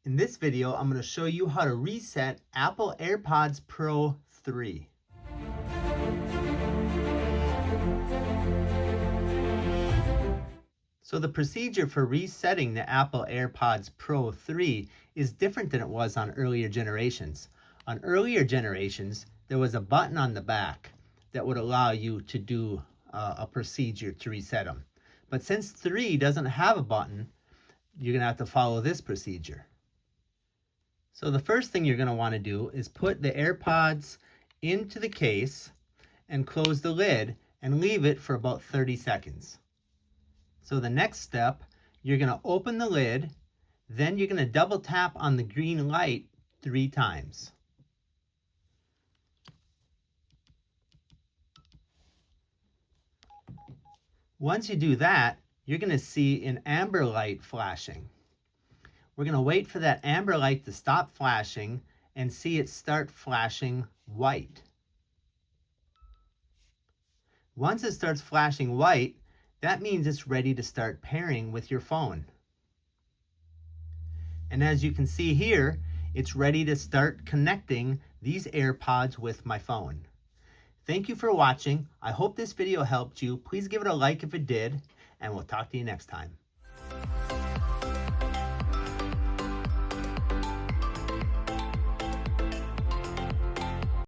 In this video, I'm going to show you how to reset Apple AirPods Pro 3. So the procedure for resetting the Apple AirPods Pro 3 is different than it was on earlier generations. On earlier generations, there was a button on the back that would allow you to do a procedure to reset them. But since 3 doesn't have a button, you're going to have to follow this procedure. So the first thing you're going to want to do is put the AirPods into the case and close the lid and leave it for about 30 seconds. So the next step, you're going to open the lid, then you're going to double tap on the green light 3 times. Once you do that, you're going to see an amber light flashing. We're going to wait for that amber light to stop flashing and see it start flashing white. Once it starts flashing white, that means it's ready to start pairing with your phone. And as you can see here, it's ready to start connecting these AirPods with my phone. Thank you for watching. I hope this video helped you. Please give it a like if it did, and we'll talk to you next time.